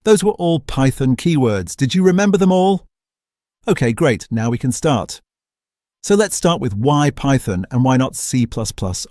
Those were all Python keywords. Did you remember them all? Okay, great. Now we can start. So let's start with why Python and why not C++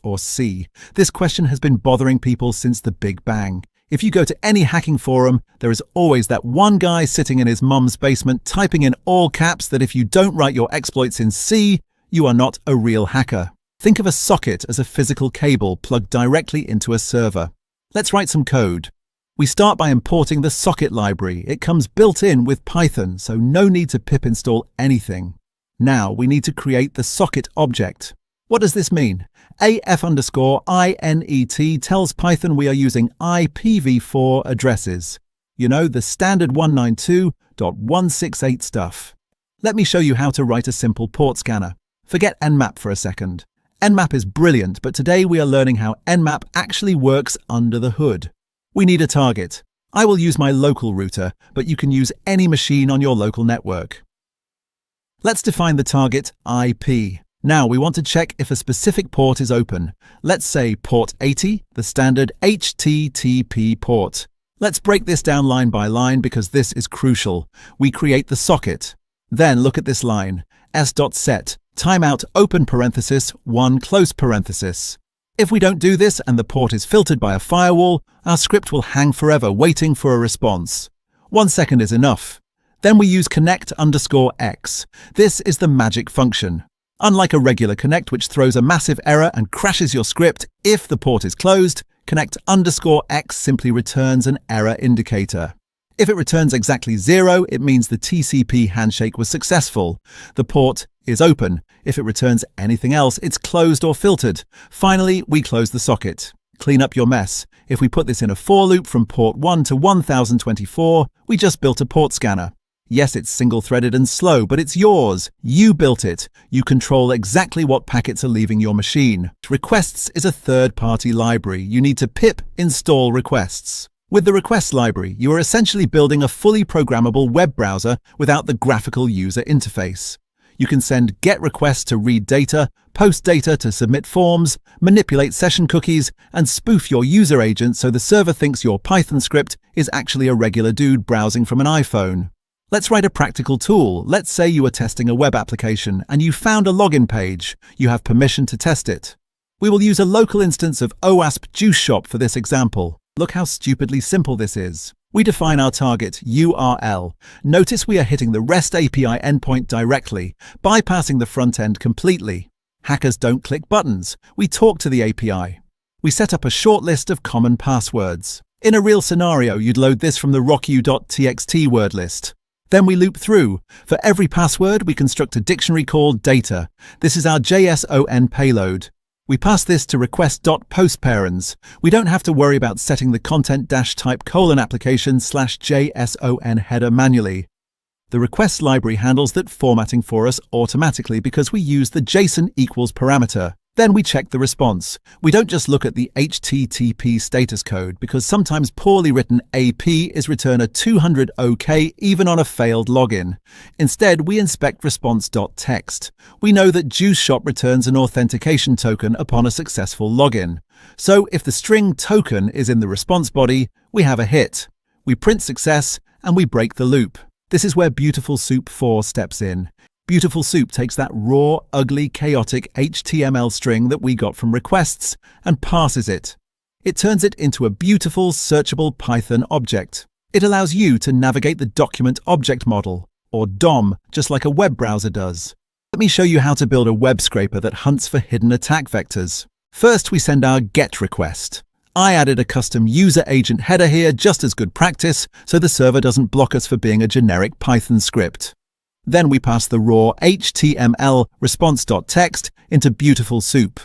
or C? This question has been bothering people since the Big Bang. If you go to any hacking forum, there is always that one guy sitting in his mum's basement typing in all caps that if you don't write your exploits in C, you are not a real hacker. Think of a socket as a physical cable plugged directly into a server. Let's write some code. We start by importing the socket library. It comes built in with Python, so no need to pip install anything. Now we need to create the socket object. What does this mean? AF_INET tells Python we are using IPv4 addresses. You know, the standard 192.168 stuff. Let me show you how to write a simple port scanner. Forget Nmap for a second. Nmap is brilliant, but today we are learning how Nmap actually works under the hood. We need a target. I will use my local router, but you can use any machine on your local network. Let's define the target IP. Now we want to check if a specific port is open. Let's say port 80, the standard HTTP port. Let's break this down line by line because this is crucial. We create the socket. Then look at this line, s.set, timeout open parenthesis, 1 close parenthesis. If we don't do this and the port is filtered by a firewall, our script will hang forever waiting for a response. 1 second is enough. Then we use connect_x. This is the magic function. Unlike a regular connect which throws a massive error and crashes your script if the port is closed, connect_x simply returns an error indicator. If it returns exactly 0, it means the TCP handshake was successful. The port is open. If it returns anything else, it's closed or filtered. Finally, we close the socket. Clean up your mess. If we put this in a for loop from port 1 to 1024, we just built a port scanner. Yes, it's single-threaded and slow, but it's yours. You built it. You control exactly what packets are leaving your machine. Requests is a third-party library. You need to pip install requests. With the requests library, you are essentially building a fully programmable web browser without the graphical user interface. You can send GET requests to read data, post data to submit forms, manipulate session cookies, and spoof your user agent so the server thinks your Python script is actually a regular dude browsing from an iPhone. Let's write a practical tool. Let's say you are testing a web application and you found a login page. You have permission to test it. We will use a local instance of OWASP Juice Shop for this example. Look how stupidly simple this is. We define our target URL. Notice we are hitting the REST API endpoint directly, bypassing the front end completely. Hackers don't click buttons. We talk to the API. We set up a short list of common passwords. In a real scenario, you'd load this from the rocku.txt word list. Then we loop through. For every password, we construct a dictionary called data. This is our JSON payload. We pass this to request.postparens. We don't have to worry about setting the content-type application/JSON header manually. The request library handles that formatting for us automatically because we use the JSON equals parameter. Then we check the response. We don't just look at the HTTP status code because sometimes poorly written AP is return a 200 OK even on a failed login. Instead, we inspect response.txt. We know that Juice Shop returns an authentication token upon a successful login. So if the string token is in the response body, we have a hit. We print success and we break the loop. This is where Beautiful Soup 4 steps in. Beautiful Soup takes that raw, ugly, chaotic HTML string that we got from requests and parses it. It turns it into a beautiful, searchable Python object. It allows you to navigate the document object model, or DOM, just like a web browser does. Let me show you how to build a web scraper that hunts for hidden attack vectors. First, we send our GET request. I added a custom user agent header here just as good practice, so the server doesn't block us for being a generic Python script. Then we pass the raw HTML response.txt into Beautiful Soup.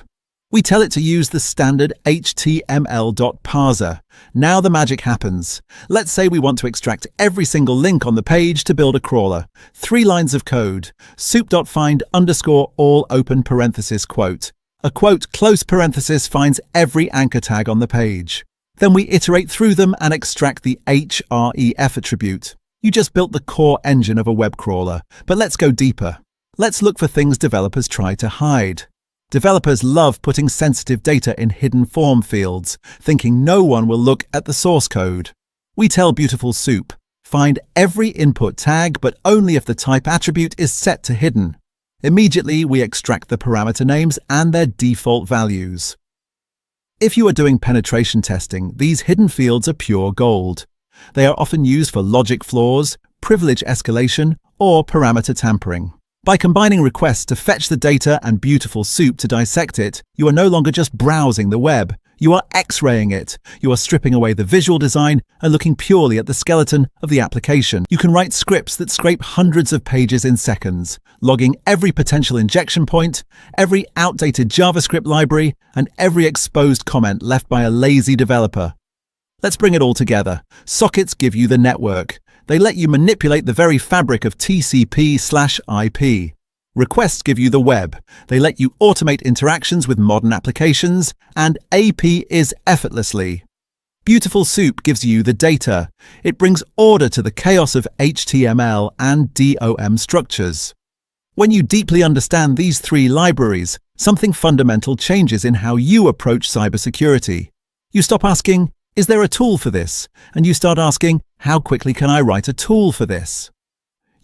We tell it to use the standard HTML.parser. Now the magic happens. Let's say we want to extract every single link on the page to build a crawler. 3 lines of code. soup.find_all open parenthesis quote. A quote close parenthesis finds every anchor tag on the page. Then we iterate through them and extract the href attribute. You just built the core engine of a web crawler, but let's go deeper. Let's look for things developers try to hide. Developers love putting sensitive data in hidden form fields, thinking no one will look at the source code. We tell Beautiful Soup, find every input tag, but only if the type attribute is set to hidden. Immediately, we extract the parameter names and their default values. If you are doing penetration testing, these hidden fields are pure gold. They are often used for logic flaws, privilege escalation, or parameter tampering. By combining requests to fetch the data and Beautiful Soup to dissect it, you are no longer just browsing the web. You are X-raying it. You are stripping away the visual design and looking purely at the skeleton of the application. You can write scripts that scrape hundreds of pages in seconds, logging every potential injection point, every outdated JavaScript library, and every exposed comment left by a lazy developer. Let's bring it all together. Sockets give you the network. They let you manipulate the very fabric of TCP/IP. Requests give you the web. They let you automate interactions with modern applications, and AP is effortlessly. Beautiful Soup gives you the data. It brings order to the chaos of HTML and DOM structures. When you deeply understand these three libraries, something fundamental changes in how you approach cybersecurity. You stop asking, "Is there a tool for this?" and you start asking, "How quickly can I write a tool for this?"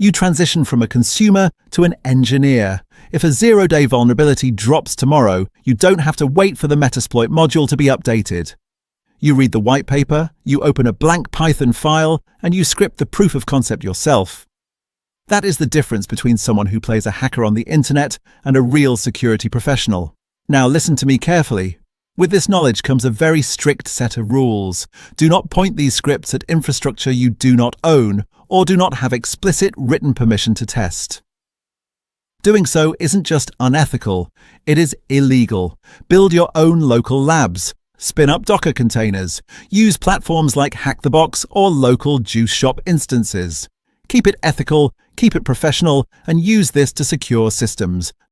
You transition from a consumer to an engineer. If a zero-day vulnerability drops tomorrow, you don't have to wait for the Metasploit module to be updated. You read the white paper, you open a blank Python file, and you script the proof of concept yourself. That is the difference between someone who plays a hacker on the internet and a real security professional. Now listen to me carefully. With this knowledge comes a very strict set of rules. Do not point these scripts at infrastructure you do not own, or do not have explicit written permission to test. Doing so isn't just unethical, it is illegal. Build your own local labs. Spin up Docker containers. Use platforms like HackTheBox or local juice shop instances. Keep it ethical, keep it professional, and use this to secure systems,